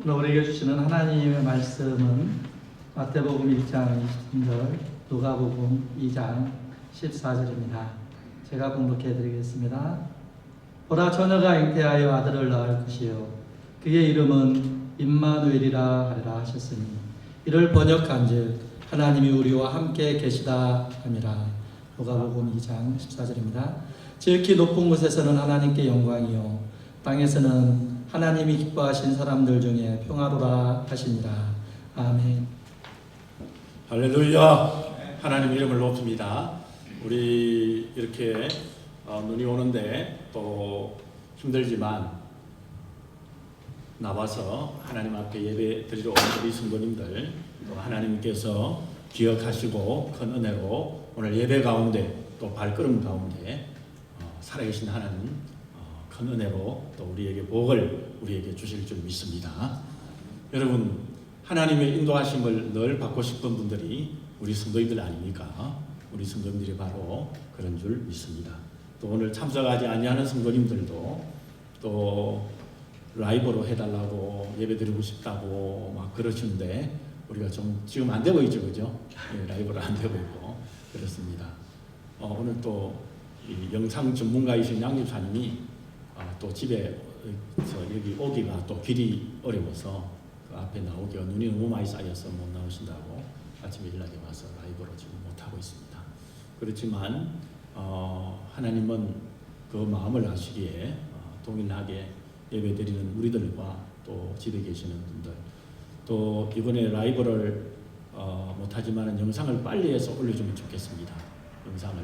오늘 우리에게 주시는 하나님의 말씀은 마태복음 1장 20절, 누가복음 2장 14절입니다. 제가 봉독해 드리겠습니다. 보라, 처녀가 잉태하여 아들을 낳을 것이요 그의 이름은 임마누엘이라 하리라 하셨으니 이를 번역한즉 하나님이 우리와 함께 계시다 함이라. 누가복음 2장 14절입니다. 지극히 높은 곳에서는 하나님께 영광이요 땅에서는 하나님이 기뻐하신 사람들 중에 평화로라 하시니라. 아멘. 할렐루야. 하나님 이름을 높입니다. 우리 이렇게 눈이 오는데 또 힘들지만 나와서 하나님 앞에 예배 드리러 온 우리 성도님들, 또 하나님께서 기억하시고 큰 은혜로 오늘 예배 가운데 또 발걸음 가운데 살아계신 하나님 큰 은혜로 또 우리에게 복을 우리에게 주실 줄 믿습니다. 여러분, 하나님의 인도하심을 늘 받고 싶은 분들이 우리 성도님들 아닙니까? 우리 성도님들이 바로 그런 줄 믿습니다. 또 오늘 참석하지 아니하는 성도님들도 또 라이브로 해달라고 예배드리고 싶다고 막 그러시는데 우리가 좀 지금 안 되고 있죠, 그죠? 라이브로 안 되고 있고 그렇습니다. 오늘 또 이 영상 전문가이신 양집사님이 또 집에 여기 오기가 또 길이 어려워서 그 앞에 나오기가 눈이 너무 많이 쌓여서 못 나오신다고 아침에 연락이 와서 라이브로 지금 못 하고 있습니다. 그렇지만 하나님은 그 마음을 아시기에 동일하게 예배드리는 우리들과 또 집에 계시는 분들, 또 이번에 라이브를 못하지만 영상을 빨리 해서 올려주면 좋겠습니다. 영상을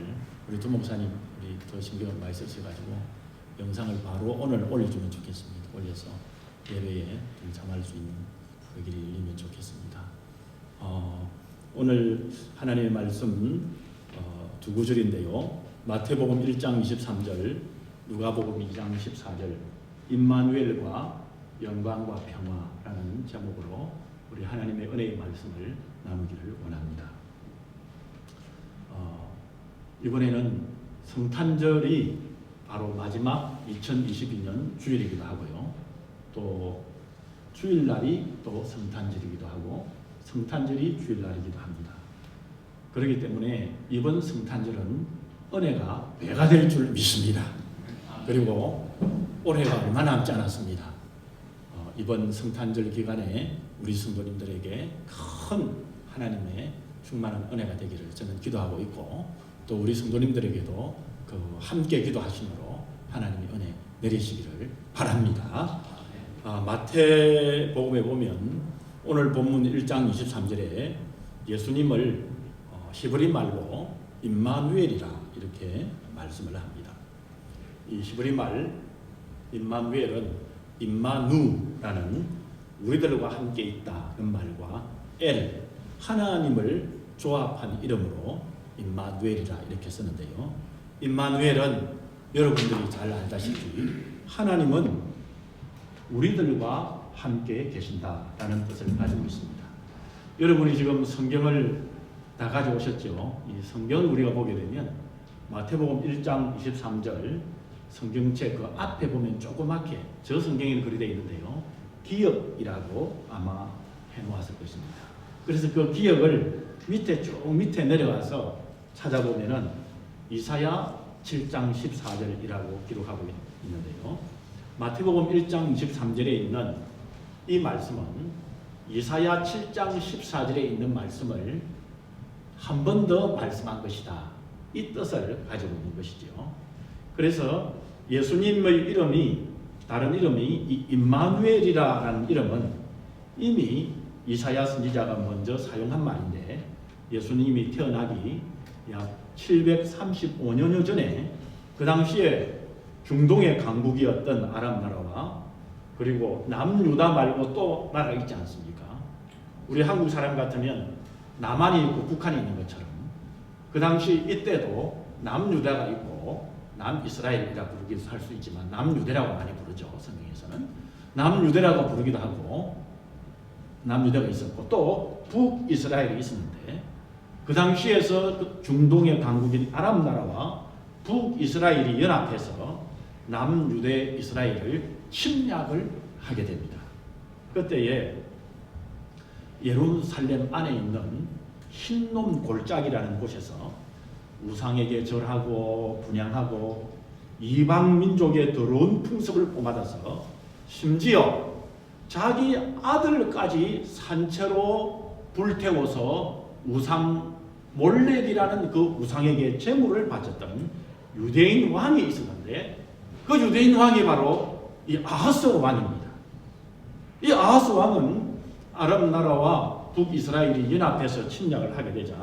우리 두 목사님 우리 더 신경을 많이 쓰셔가지고 영상을 바로 오늘 올려주면 좋겠습니다. 올려서 예배에 동참할 수 있는 그 길이 열리면 좋겠습니다. 오늘 하나님의 말씀 두 구절인데요. 마태복음 1장 23절, 누가복음 2장 14절, 임마누엘과 영광과 평화라는 제목으로 우리 하나님의 은혜의 말씀을 나누기를 원합니다. 이번에는 성탄절이 바로 마지막 2022년 주일이기도 하고요. 또 주일날이 또 성탄절이기도 하고 성탄절이 주일날이기도 합니다. 그렇기 때문에 이번 성탄절은 은혜가 배가 될 줄 믿습니다. 그리고 올해가 얼마 남지 않았습니다. 이번 성탄절 기간에 우리 성도님들에게 큰 하나님의 충만한 은혜가 되기를 저는 기도하고 있고, 또 우리 성도님들에게도 그 함께 기도하심으로 하나님의 은혜 내리시기를 바랍니다. 마태복음에 보면 오늘 본문 1장 23절에 예수님을 히브리 말로 임마누엘이라 이렇게 말씀을 합니다. 이 히브리 말 임마누엘은 임마누라는 우리들과 함께 있다는 말과 엘, 하나님을 조합한 이름으로 임마누엘이라 이렇게 쓰는데요. 임마누엘은 여러분들이 잘 알다시피 하나님은 우리들과 함께 계신다라는 뜻을 가지고 있습니다. 여러분이 지금 성경을 다 가져오셨죠? 이 성경을 우리가 보게 되면 마태복음 1장 23절 성경책 그 앞에 보면 조그맣게 저 성경에는 그리 되어 있는데요. 기역이라고 아마 해놓았을 것입니다. 그래서 그 기역을 밑에 내려가서 찾아보면은 이사야 7장 14절이라고 기록하고 있는데요. 마태복음 1장 23절에 있는 이 말씀은 이사야 7장 14절에 있는 말씀을 한 번 더 말씀한 것이다. 이 뜻을 가지고 있는 것이죠. 그래서 예수님의 이름이 다른 이름이 이 임마누엘이라는 이름은 이미 이사야 선지자가 먼저 사용한 말인데 예수님이 태어나기 약 735년여 전에 그 당시에 중동의 강국이었던 아람 나라와 그리고 남유다 말고 또 나라가 있지 않습니까? 우리 한국 사람 같으면 남한이 있고 북한이 있는 것처럼 그 당시 이때도 남유다가 있고 남이스라엘이라 부르기도 할 수 있지만 남유대라고 많이 부르죠. 성경에서는 남유대라고 부르기도 하고 남유대가 있었고 또 북이스라엘이 있었는데 그 당시에서 그 중동의 강국인 아랍 나라와 북이스라엘이 연합해서 남유대 이스라엘을 침략을 하게 됩니다. 그때에 예루살렘 안에 있는 흰놈 골짜기라는 곳에서 우상에게 절하고 분향하고 이방 민족의 더러운 풍습을 본받아서 심지어 자기 아들까지 산채로 불태워서 우상 몰렉이라는 그 우상에게 제물을 바쳤던 유대인 왕이 있었는데, 그 유대인 왕이 바로 이 아하스 왕입니다. 이 아하스 왕은 아랍 나라와 북이스라엘이 연합해서 침략을 하게 되자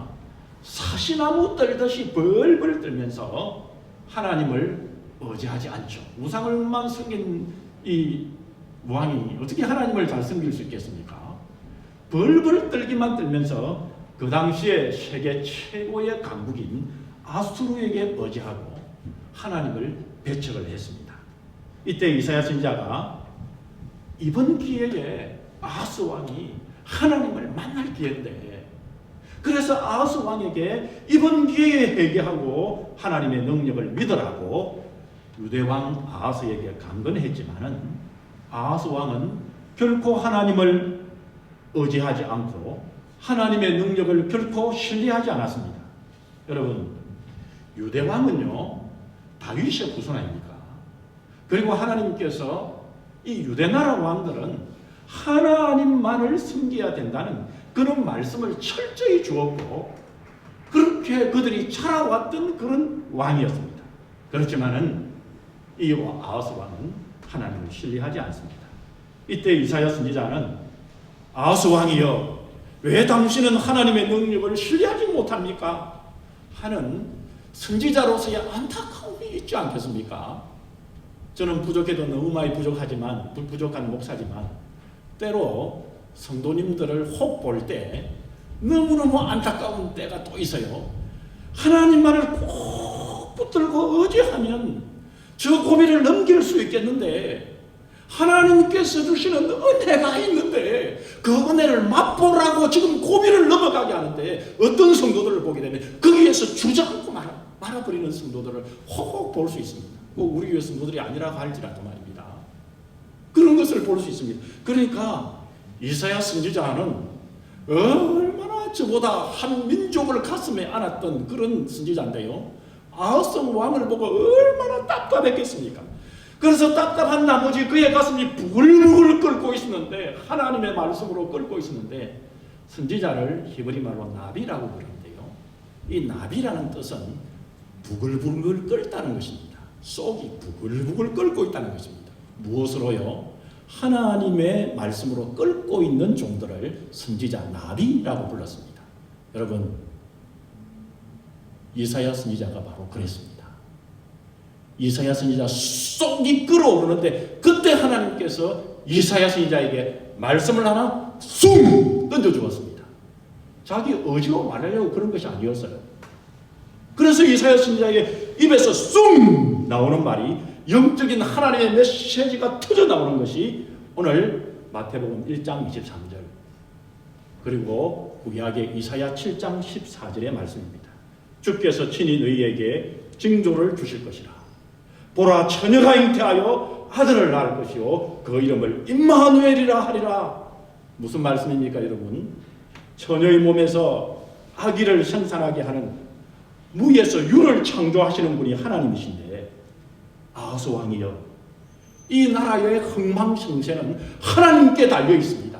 사시나무 떨듯이 벌벌 떨면서 하나님을 의지하지 않죠. 우상을만 섬긴 이 왕이 어떻게 하나님을 잘 섬길 수 있겠습니까? 벌벌 떨기만 떨면서 그 당시에 세계 최고의 강국인 아수르에게 의지하고 하나님을 배척을 했습니다. 이때 이사야 선지자가 이번 기회에 아하스 왕이 하나님을 만날 기회인데, 그래서 아하스 왕에게 이번 기회에 회개하고 하나님의 능력을 믿으라고 유대왕 아하스에게 강건했지만은 아하스 왕은 결코 하나님을 의지하지 않고 하나님의 능력을 결코 신뢰하지 않았습니다. 여러분, 유대왕은요 다윗의 후손 아닙니까? 그리고 하나님께서 이 유대나라 왕들은 하나님만을 섬겨야 된다는 그런 말씀을 철저히 주었고, 그렇게 그들이 자라왔던 그런 왕이었습니다. 그렇지만은 이 아하스 왕은 하나님을 신뢰하지 않습니다. 이때 이사야 선지자는 아하스 왕이여, 왜 당신은 하나님의 능력을 신뢰하지 못합니까? 하는 선지자로서의 안타까움이 있지 않겠습니까? 저는 부족해도 너무 많이 부족한 목사지만 때로 성도님들을 혹 볼 때 너무너무 안타까운 때가 또 있어요. 하나님만을 꼭 붙들고 의지하면 저 고비를 넘길 수 있겠는데, 하나님께서 주시는 은혜가 있는데 그 은혜를 맛보라고 지금 고비를 넘어가게 하는데, 어떤 성도들을 보게 되면 거기에서 주저앉고 말아버리는 성도들을 혹 볼 수 있습니다. 꼭 우리 교회 성도들이 아니라고 할지라도 말입니다. 그런 것을 볼 수 있습니다. 그러니까 이사야 선지자는 얼마나 저보다 한 민족을 가슴에 안았던 그런 선지자인데요, 아하스 왕을 보고 얼마나 답답했겠습니까? 그래서 답답한 나머지 그의 가슴이 부글부글 끓고 있었는데, 하나님의 말씀으로 끓고 있었는데, 선지자를 히브리 말로 나비라고 부르는데요, 이 나비라는 뜻은 부글부글 끓다는 것입니다. 속이 부글부글 끓고 있다는 것입니다. 무엇으로요? 하나님의 말씀으로 끓고 있는 종들을 선지자 나비라고 불렀습니다. 여러분, 이사야 선지자가 바로 그랬습니다. 이사야 선지자 속이 끓어오르는데, 그때 하나님께서 이사야 선지자에게 말씀을 하나 쑥 던져주었습니다. 자기 의지로 말하려고 그런 것이 아니었어요. 그래서 이사야 선지자에게 입에서 쑥 나오는 말이 영적인 하나님의 메시지가 터져 나오는 것이 오늘 마태복음 1장 23절 그리고 구약의 이사야 7장 14절의 말씀입니다. 주께서 친히 너희에게 징조를 주실 것이라. 보라, 처녀가 잉태하여 아들을 낳을 것이요 그 이름을 임마누엘이라 하리라. 무슨 말씀입니까, 여러분? 처녀의 몸에서 아기를 생산하게 하는, 무에서 유를 창조하시는 분이 하나님이신데, 아하스 왕이여, 이 나라의 흥망성쇠는 하나님께 달려 있습니다.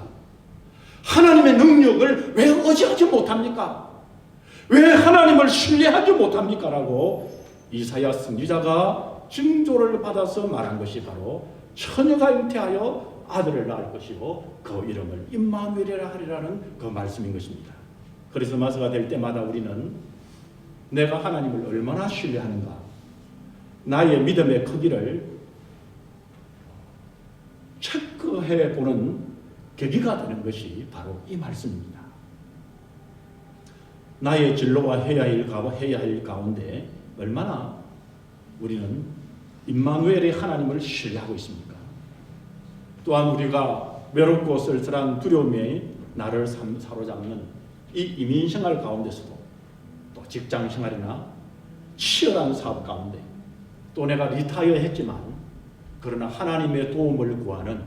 하나님의 능력을 왜 의지하지 못합니까? 왜 하나님을 신뢰하지 못합니까? 라고 이사야 선지자가 징조를 받아서 말한 것이 바로 처녀가 잉태하여 아들을 낳을 것이고 그 이름을 임마누엘이라 하리라는 그 말씀인 것입니다. 크리스마스가 될 때마다 우리는 내가 하나님을 얼마나 신뢰하는가, 나의 믿음의 크기를 체크해 보는 계기가 되는 것이 바로 이 말씀입니다. 나의 진로가 해야 할 가운데 얼마나 우리는 임마누엘의 하나님을 신뢰하고 있습니까? 또한 우리가 외롭고 쓸쓸한 두려움에 나를 사로잡는 이 이민 생활 가운데서도, 또 직장 생활이나 치열한 사업 가운데, 또 내가 리타이어 했지만 그러나 하나님의 도움을 구하는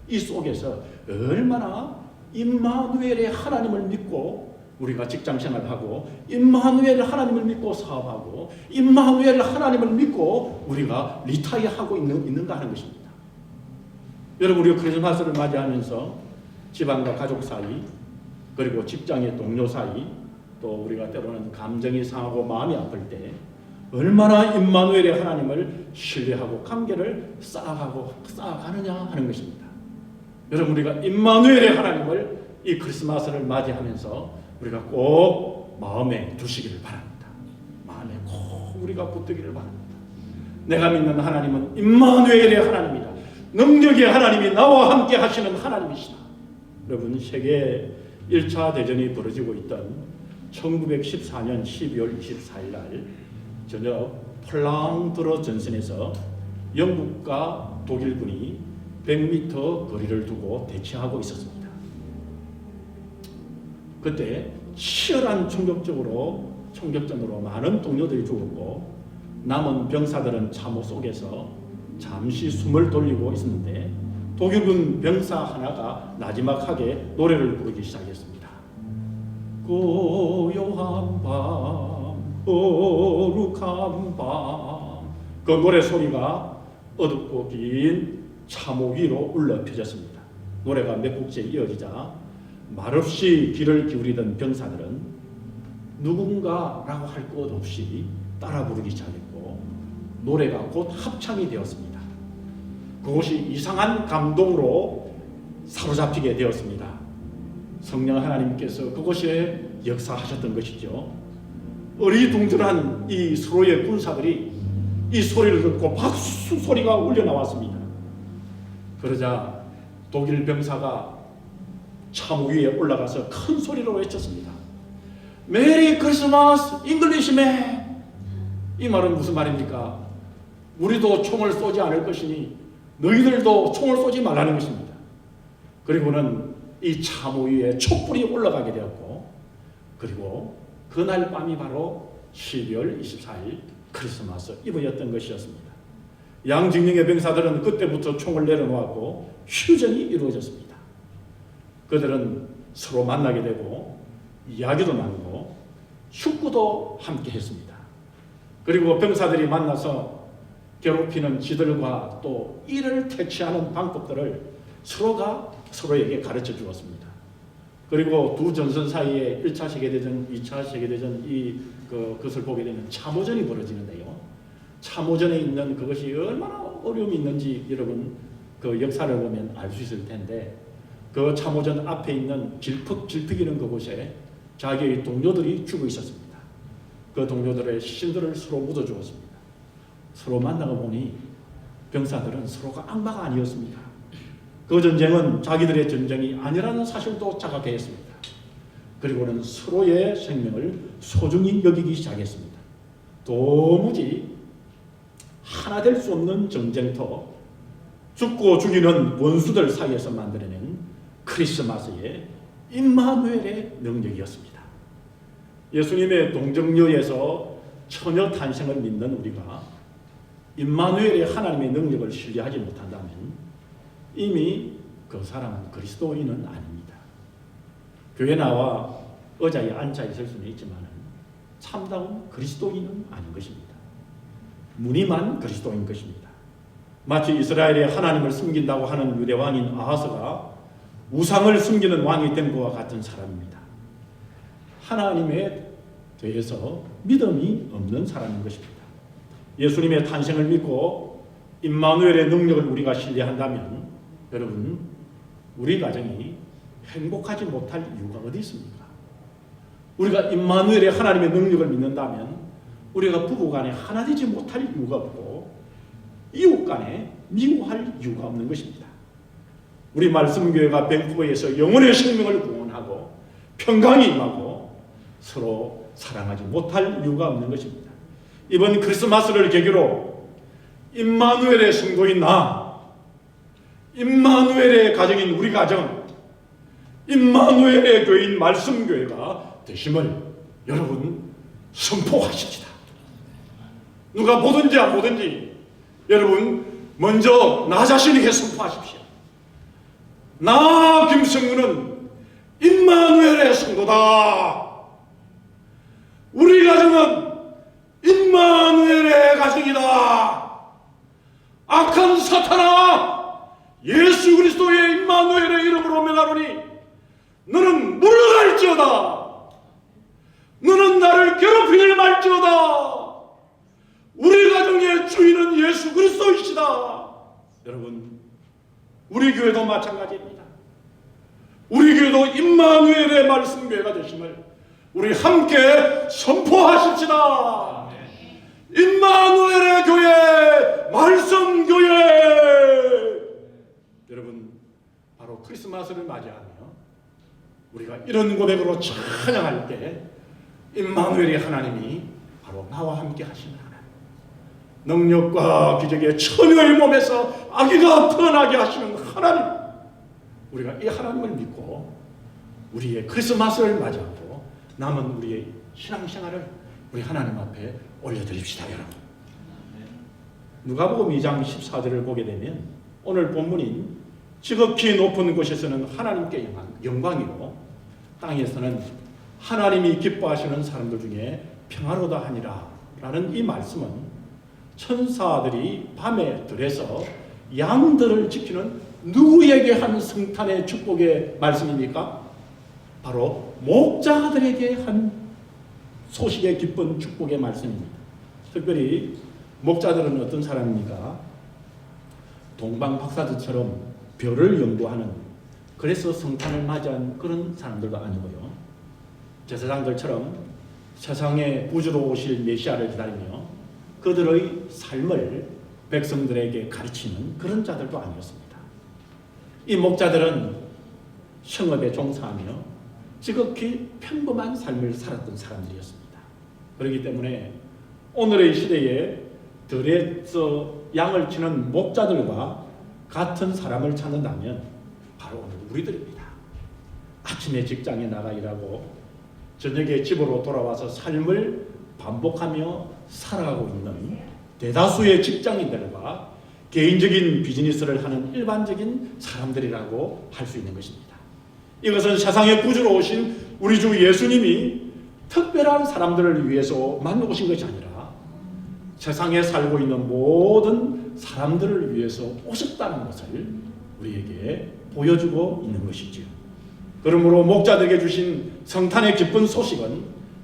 이 속에서 얼마나 임마누엘의 하나님을 믿고 우리가 직장생활하고, 임마누엘 하나님을 믿고 사업하고, 임마누엘 하나님을 믿고 우리가 리타이어하고 있는가 하는 것입니다. 여러분, 우리가 크리스마스를 맞이하면서 집안과 가족 사이, 그리고 직장의 동료 사이, 또 우리가 때로는 감정이 상하고 마음이 아플 때 얼마나 임마누엘의 하나님을 신뢰하고 관계를 쌓아가느냐 하는 것입니다. 여러분, 우리가 임마누엘의 하나님을 이 크리스마스를 맞이하면서 우리가 꼭 마음에 두시기를 바랍니다. 마음에 꼭 우리가 붙들기를 바랍니다. 내가 믿는 하나님은 임마누엘의 하나님이다. 능력의 하나님이 나와 함께 하시는 하나님이시다. 여러분, 세계 1차 대전이 벌어지고 있던 1914년 12월 24일 날 저녁 폴랑드로 전선에서 영국과 독일군이 100m 거리를 두고 대치하고 있었습니다. 그때 치열한 총격전으로 많은 동료들이 죽었고, 남은 병사들은 참호 속에서 잠시 숨을 돌리고 있었는데, 독일군 병사 하나가 나지막하게 노래를 부르기 시작했습니다. 고요한 밤, 거룩한 밤. 그 노래 소리가 어둡고 긴 참호 위로 울려 펴졌습니다. 노래가 몇 곡째 이어지자 말없이 귀를 기울이던 병사들은 누군가라고 할 것 없이 따라 부르기 시작했고, 노래가 곧 합창이 되었습니다. 그것이 이상한 감동으로 사로잡히게 되었습니다. 성령 하나님께서 그곳에 역사하셨던 것이죠. 어리둥절한 이 서로의 군사들이 이 소리를 듣고 박수 소리가 울려 나왔습니다. 그러자 독일 병사가 참 위에 올라가서 큰 소리로 외쳤습니다. 메리 크리스마스 잉글리시맨. 이 말은 무슨 말입니까? 우리도 총을 쏘지 않을 것이니 너희들도 총을 쏘지 말라는 것입니다. 그리고는 이 참 위에 촛불이 올라가게 되었고, 그리고 그날 밤이 바로 12월 24일 크리스마스 이브였던 것이었습니다. 양진영의 병사들은 그때부터 총을 내려놓았고 휴전이 이루어졌습니다. 그들은 서로 만나게 되고 이야기도 나누고 축구도 함께 했습니다. 그리고 병사들이 만나서 괴롭히는 지들과 또 이를 퇴치하는 방법들을 서로가 서로에게 가르쳐 주었습니다. 그리고 두 전선 사이에 1차 세계대전, 2차 세계대전 그것을 보게 되면 참호전이 벌어지는데요. 참호전에 있는 그것이 얼마나 어려움이 있는지 여러분 그 역사를 보면 알 수 있을 텐데, 그 참호전 앞에 있는 질퍽이는 그곳에 자기의 동료들이 죽어 있었습니다. 그 동료들의 시신들을 서로 묻어주었습니다. 서로 만나고 보니 병사들은 서로가 악마가 아니었습니다. 그 전쟁은 자기들의 전쟁이 아니라는 사실도 자각해 했습니다. 그리고는 서로의 생명을 소중히 여기기 시작했습니다. 도무지 하나 될 수 없는 전쟁터, 죽고 죽이는 원수들 사이에서 만들어낸 크리스마스의 임마누엘의 능력이었습니다. 예수님의 동정녀에서 처녀 탄생을 믿는 우리가 임마누엘의 하나님의 능력을 신뢰하지 못한다면 이미 그 사람은 그리스도인은 아닙니다. 교회 나와 의자에 앉아 있을 수는 있지만 참다운 그리스도인은 아닌 것입니다. 무늬만 그리스도인 것입니다. 마치 이스라엘의 하나님을 숨긴다고 하는 유대 왕인 아하스가 우상을 숨기는 왕이 된 것과 같은 사람입니다. 하나님에 대해서 믿음이 없는 사람인 것입니다. 예수님의 탄생을 믿고 임마누엘의 능력을 우리가 신뢰한다면 여러분, 우리 가정이 행복하지 못할 이유가 어디 있습니까? 우리가 임마누엘의 하나님의 능력을 믿는다면 우리가 부부간에 하나 되지 못할 이유가 없고 이웃간에 미워할 이유가 없는 것입니다. 우리 말씀교회가 밴쿠버에서 영혼의 생명을 구원하고 평강이 임하고 서로 사랑하지 못할 이유가 없는 것입니다. 이번 크리스마스를 계기로 임마누엘의 성도인 나, 임마누엘의 가정인 우리 가정, 임마누엘의 교회인 말씀교회가 되심을 여러분 선포하십시다. 누가 보든지 안 보든지 여러분 먼저 나 자신에게 선포하십시오. 나 김성구는 임마누엘의 성도다. 우리 가정은 임마누엘의 가정이다. 악한 사탄아, 예수 그리스도의 임마누엘의 이름으로 명하노니 너는 물러갈지어다. 너는 나를 괴롭히질 말지어다. 우리 가정의 주인은 예수 그리스도이시다. 여러분, 우리 교회도 마찬가지입니다. 우리 교회도 임마누엘의 말씀교회가 되심을 우리 함께 선포하십시다. 임마누엘의 교회, 말씀교회. 여러분, 바로 크리스마스를 맞이하며 우리가 이런 고백으로 찬양할 때 임마누엘의 하나님이 바로 나와 함께 하시는 하나님, 능력과 기적의 처녀의 몸에서 아기가 태어나게 하시는 하나님, 우리가 이 하나님을 믿고 우리의 크리스마스를 맞이하고 남은 우리의 신앙생활을 우리 하나님 앞에 올려드립시다. 여러분, 누가복음 2장 14절을 보게 되면 오늘 본문인 지극히 높은 곳에서는 하나님께 영광이요 땅에서는 하나님이 기뻐하시는 사람들 중에 평화로다 하니라 라는 이 말씀은 천사들이 밤에 들에서 양들을 지키는 누구에게 한 성탄의 축복의 말씀입니까? 바로 목자들에게 한 소식의 기쁜 축복의 말씀입니다. 특별히 목자들은 어떤 사람입니까? 동방 박사들처럼 별을 연구하는, 그래서 성탄을 맞이한 그런 사람들도 아니고요. 제사장들처럼 세상에 구주로 오실 메시아를 기다리며 그들의 삶을 백성들에게 가르치는 그런 자들도 아니었습니다. 이 목자들은 성읍에 종사하며 지극히 평범한 삶을 살았던 사람들이었습니다. 그렇기 때문에 오늘의 시대에 들에서 양을 치는 목자들과 같은 사람을 찾는다면 바로 오늘 우리들입니다. 아침에 직장에 나가 일하고 저녁에 집으로 돌아와서 삶을 반복하며 살아가고 있는 대다수의 직장인들과 개인적인 비즈니스를 하는 일반적인 사람들이라고 할 수 있는 것입니다. 이것은 세상에 구주로 오신 우리 주 예수님이 특별한 사람들을 위해서만 오신 것이 아니라 세상에 살고 있는 모든 사람들을 위해서 오셨다는 것을 우리에게 보여주고 있는 것이지요. 그러므로 목자들에게 주신 성탄의 기쁜 소식은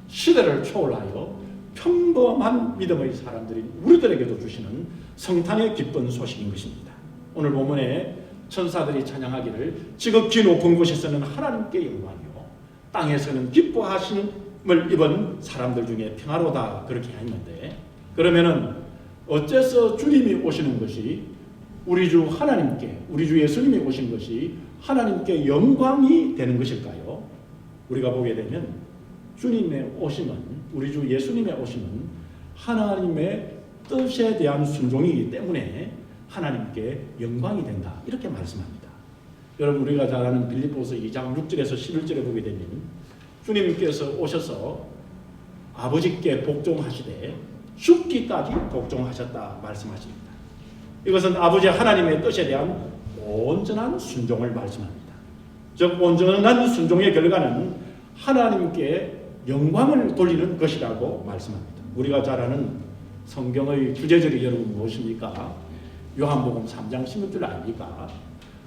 시대를 초월하여 평범한 믿음의 사람들인 우리들에게도 주시는 성탄의 기쁜 소식인 것입니다. 오늘 본문에 천사들이 찬양하기를 지극히 높은 곳에서는 하나님께 영광이요 땅에서는 기뻐하심을 입은 사람들 중에 평화로다, 그렇게 했는데, 그러면은 어째서 주님이 오시는 것이, 우리 주 하나님께, 우리 주 예수님이 오신 것이 하나님께 영광이 되는 것일까요? 우리가 보게 되면 주님의 오심은, 우리 주 예수님의 오심은 하나님의 뜻에 대한 순종이기 때문에 하나님께 영광이 된다, 이렇게 말씀합니다. 여러분, 우리가 잘 아는 빌립보서 2장 6절에서 11절에 보게 되면 주님께서 오셔서 아버지께 복종하시되 죽기까지 복종하셨다 말씀하십니다. 이것은 아버지 하나님의 뜻에 대한 온전한 순종을 말씀합니다. 즉 온전한 순종의 결과는 하나님께 영광을 돌리는 것이라고 말씀합니다. 우리가 잘 아는 성경의 주제절이 여러분 무엇입니까? 요한복음 3장 16절 아닙니까?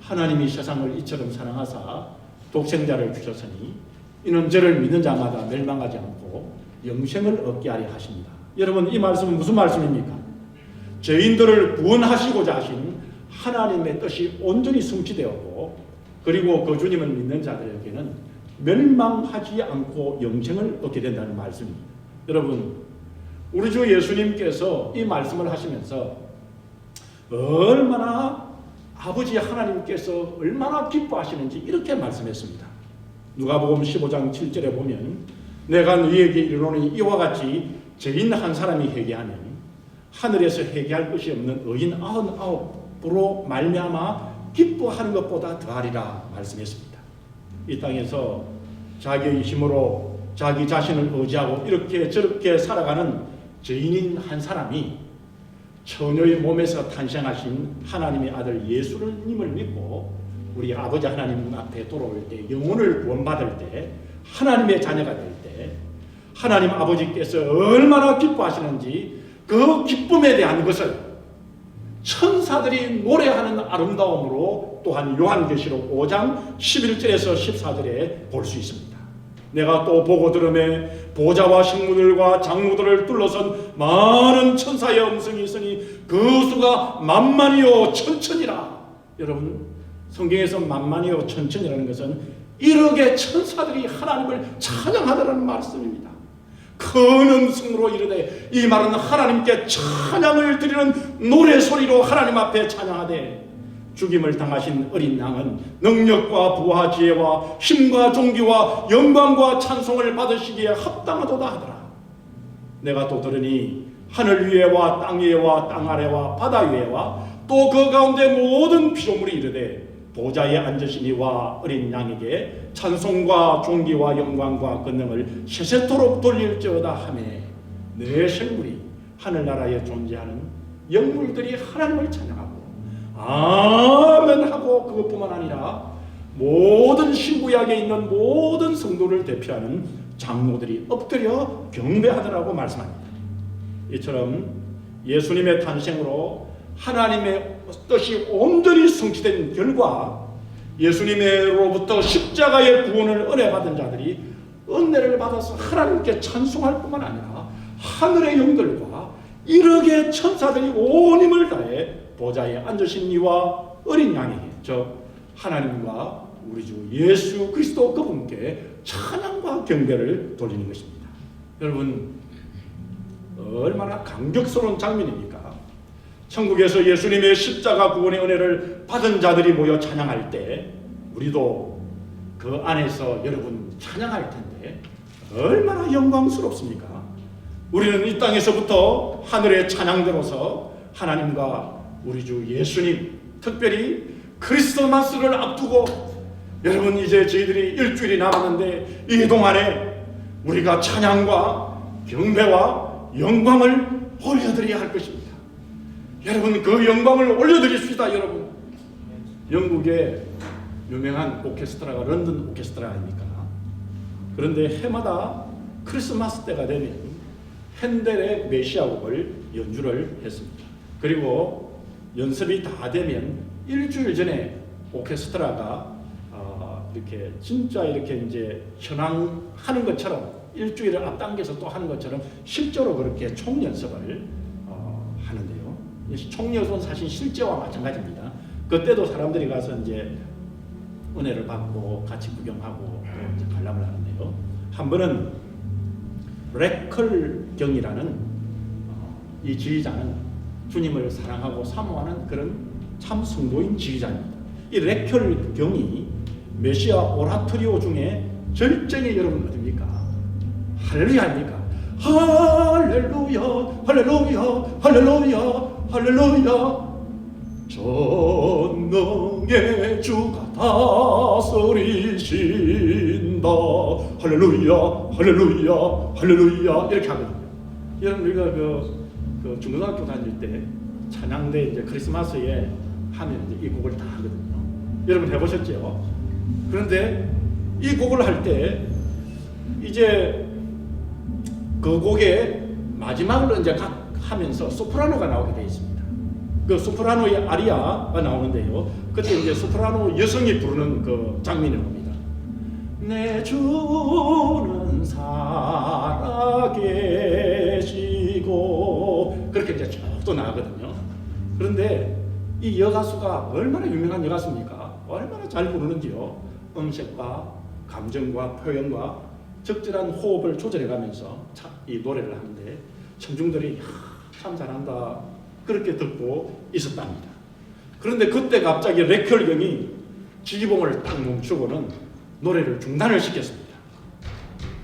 하나님이 세상을 이처럼 사랑하사 독생자를 주셨으니 이는 저를 믿는 자마다 멸망하지 않고 영생을 얻게 하려 하십니다. 여러분, 이 말씀은 무슨 말씀입니까? 죄인들을 구원하시고자 하신 하나님의 뜻이 온전히 성취되었고, 그리고 그 주님을 믿는 자들에게는 멸망하지 않고 영생을 얻게 된다는 말씀입니다. 여러분, 우리 주 예수님께서 이 말씀을 하시면서 얼마나 아버지 하나님께서 얼마나 기뻐하시는지 이렇게 말씀했습니다. 누가복음 15장 7절에 보면 내가 너희에게 이르노니 이와 같이 죄인 한 사람이 회개하면 하늘에서 회개할 것이 없는 의인 99으로 말미암아 기뻐하는 것보다 더하리라 말씀했습니다. 이 땅에서 자기의 힘으로 자기 자신을 의지하고 이렇게 저렇게 살아가는 죄인인 한 사람이 처녀의 몸에서 탄생하신 하나님의 아들 예수님을 믿고 우리 아버지 하나님 앞에 돌아올 때, 영혼을 구원받을 때, 하나님의 자녀가 될 때 하나님 아버지께서 얼마나 기뻐하시는지 그 기쁨에 대한 것을 천사들이 노래하는 아름다움으로 또한 요한계시록 5장 11절에서 14절에 볼 수 있습니다. 내가 또 보고 들으매 보좌와 식물들과 장로들을 둘러선 많은 천사의 음성이 있으니 그 수가 만만이요 천천이라. 여러분, 성경에서 만만이요 천천이라는 것은 1억의 천사들이 하나님을 찬양하더라는 말씀입니다. 큰 음성으로 이르되, 이 말은 하나님께 찬양을 드리는 노래소리로 하나님 앞에 찬양하되, 죽임을 당하신 어린 양은 능력과 부와 지혜와 힘과 존귀와 영광과 찬송을 받으시기에 합당하도다 하더라. 내가 또 들으니 하늘 위에와 땅 위에와 땅 아래와 바다 위에와 또 그 가운데 모든 피조물이 이르되, 보좌에 앉으신 이와 어린 양에게 찬송과 존귀와 영광과 권능을 세세토록 돌릴지어다 하며, 내 생물이 하늘나라에 존재하는 영물들이 하나님을 찬양하고 아멘 하고, 그것뿐만 아니라 모든 신구약에 있는 모든 성도를 대표하는 장로들이 엎드려 경배하더라고 말씀합니다. 이처럼 예수님의 탄생으로 하나님의 뜻이 온전히 성취된 결과, 예수님으로부터 십자가의 구원을 은혜 받은 자들이 은혜를 받아서 하나님께 찬송할 뿐만 아니라 하늘의 영들과 1억의 천사들이 온 힘을 다해 보좌에 앉으신 이와 어린 양에게, 저 하나님과 우리 주 예수 그리스도 그분께 찬양과 경배를 돌리는 것입니다. 여러분, 얼마나 감격스러운 장면입니까? 천국에서 예수님의 십자가 구원의 은혜를 받은 자들이 모여 찬양할 때 우리도 그 안에서 여러분 찬양할 텐데 얼마나 영광스럽습니까? 우리는 이 땅에서부터 하늘의 찬양대로서 하나님과 우리 주 예수님, 특별히 크리스마스를 앞두고, 여러분 이제 저희들이 일주일이 남았는데 이 동안에 우리가 찬양과 경배와 영광을 올려드려야 할 것입니다. 여러분, 그 영광을 올려드립시다. 여러분, 영국의 유명한 오케스트라가 런던 오케스트라 아닙니까? 그런데 해마다 크리스마스 때가 되면 핸델의 메시아곡을 연주를 했습니다. 그리고 연습이 다 되면 일주일 전에 오케스트라가 이렇게 진짜 이렇게 이제 현황하는 것처럼, 일주일을 앞당겨서 또 하는 것처럼 실제로 그렇게 총연습을 하는데요. 총연습은 사실 실제와 마찬가지입니다. 그때도 사람들이 가서 이제 은혜를 받고 같이 구경하고 이제 관람을 하는데요. 한 번은 레컬경이라는 이 지휘자는 주님을 사랑하고 사모하는 그런 참 성도인 지휘자입니다. 이 레컬경이 메시아 오라토리오 중에 절정이 여러분 어딥니까? 할렐루야 아닙니까? 할렐루야 할렐루야 할렐루야 할렐루야, 전능의 주가 다스리신다, 할렐루야 할렐루야 할렐루야, 이렇게 하거든요. 여러분, 우리가 그 중고등학교 다닐 때 찬양대 이제 크리스마스에 하면 이제 이 곡을 다 하거든요. 여러분 해보셨죠? 그런데 이 곡을 할 때 이제 그 곡의 마지막으로 이제 하면서 소프라노가 나오게 되어 있습니다. 그 소프라노의 아리아가 나오는데요. 그때 이제 소프라노 여성이 부르는 그 장면이 옵니다. 내 주는 살아계시고, 그렇게 이제 쭉 또 나가거든요. 그런데 이 여가수가 얼마나 유명한 여가수입니까? 얼마나 잘 부르는지요. 음색과 감정과 표현과 적절한 호흡을 조절해가면서 이 노래를 하는데 청중들이 참 잘한다 그렇게 듣고 있었답니다. 그런데 그때 갑자기 레컬경이 지휘봉을 딱 멈추고는 노래를 중단을 시켰습니다.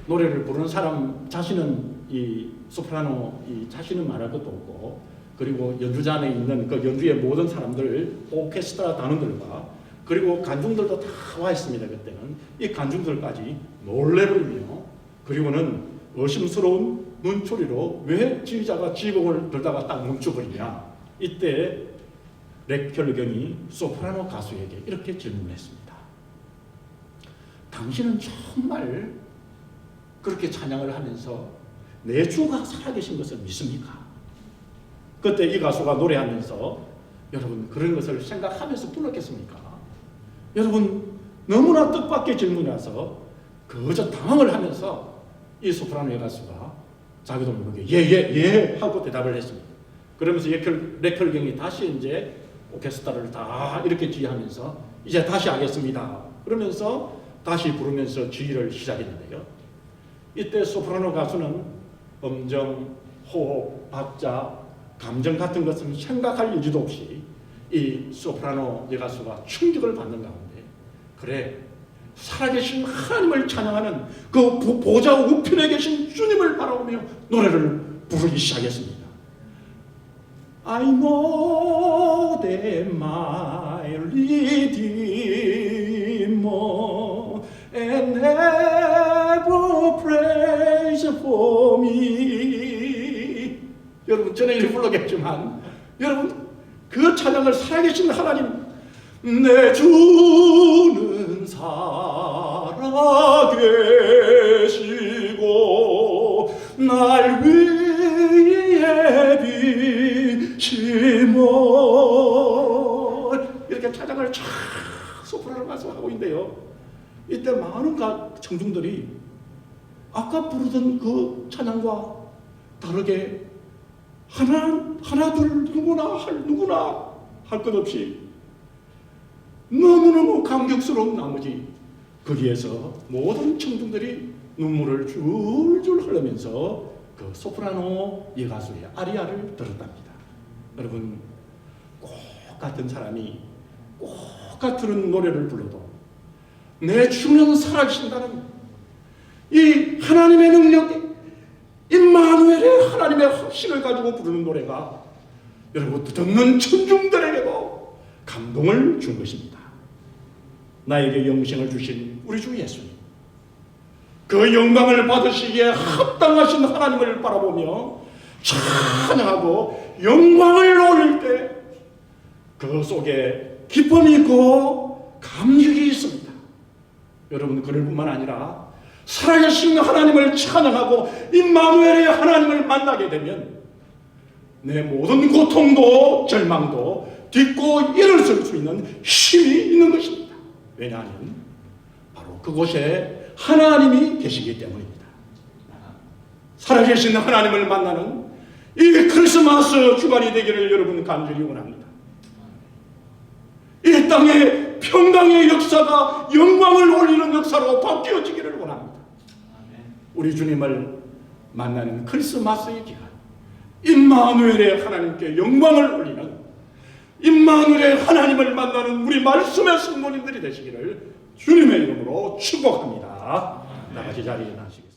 노래를 부르는 사람 자신은 이 소프라노 이 자신은 말할 것도 없고, 그리고 연주자 안에 있는 그 연주의 모든 사람들, 오케스트라 단원들과 그리고 관중들도 다 와 있습니다. 그때는 이 관중들까지 놀래버리며, 그리고는 의심스러운 눈초리로 왜 지휘자가 지휘봉을 들다가 딱 멈춰버리냐. 이때 레켈경이 소프라노 가수에게 이렇게 질문했습니다. 당신은 정말 그렇게 찬양을 하면서 내 주가 살아계신 것을 믿습니까? 그때 이 가수가 노래하면서 여러분 그런 것을 생각하면서 불렀겠습니까? 여러분 너무나 뜻밖의 질문이라서 그저 당황을 하면서 이 소프라노 가수가 자기도 모르게 예 하고 대답을 했습니다. 그러면서 레켈경이 다시 이제 오케스트라를 다 이렇게 지휘하면서 이제 다시 하겠습니다. 그러면서 다시 부르면서 지휘를 시작했는데요. 이때 소프라노 가수는 음정, 호흡, 박자, 감정 같은 것은 생각할 여지도 없이 이 소프라노 여가수가 충격을 받는 가운데 그래 살아계신 하나님을 찬양하는 그 보좌 우편에 계신 주님을 바라보며 노래를 부르기 시작했습니다. I know that my Redeemer and ever praise for me. 여러분 전에 이렇게 불렀겠지만 여러분 그 찬양을 살아계신 하나님 내 주는 살아계시고 날 위해 비심을 이렇게 찬양을 쫙 소프라노 가수 하고 있는데요. 이때 많은 청중들이 아까 부르던 그 찬양과 다르게 하나 둘 누구나 할 것 없이 너무너무 감격스러운 나머지 거기에서 모든 청중들이 눈물을 줄줄 흘리면서 그 소프라노 여가수의 아리아를 들었답니다. 여러분 꼭 같은 사람이 꼭 같은 노래를 불러도 내 주는 살아계신다는 이 하나님의 능력 임마누엘의 하나님의 확신을 가지고 부르는 노래가 여러분 듣는 청중들에게도 감동을 준 것입니다. 나에게 영생을 주신 우리 주 예수님 그 영광을 받으시기에 합당하신 하나님을 바라보며 찬양하고 영광을 올릴 때 그 속에 기쁨이 있고 감격이 있습니다. 여러분 그럴 뿐만 아니라 살아계신 하나님을 찬양하고 임마누엘의 하나님을 만나게 되면 내 모든 고통도 절망도 딛고 일어설 수 있는 힘이 있는 것입니다. 왜냐하면 바로 그곳에 하나님이 계시기 때문입니다. 살아계신 하나님을 만나는 이 크리스마스 주간이 되기를 여러분 간절히 원합니다. 이 땅의 평강의 역사가 영광을 올리는 역사로 바뀌어지기를 원합니다. 우리 주님을 만나는 크리스마스의 기간 임마누엘의 하나님께 영광을 올리는 임마누엘의 하나님을 만나는 우리 말씀의 성도님들이 되시기를 주님의 이름으로 축복합니다. 나같이 자리에 나시고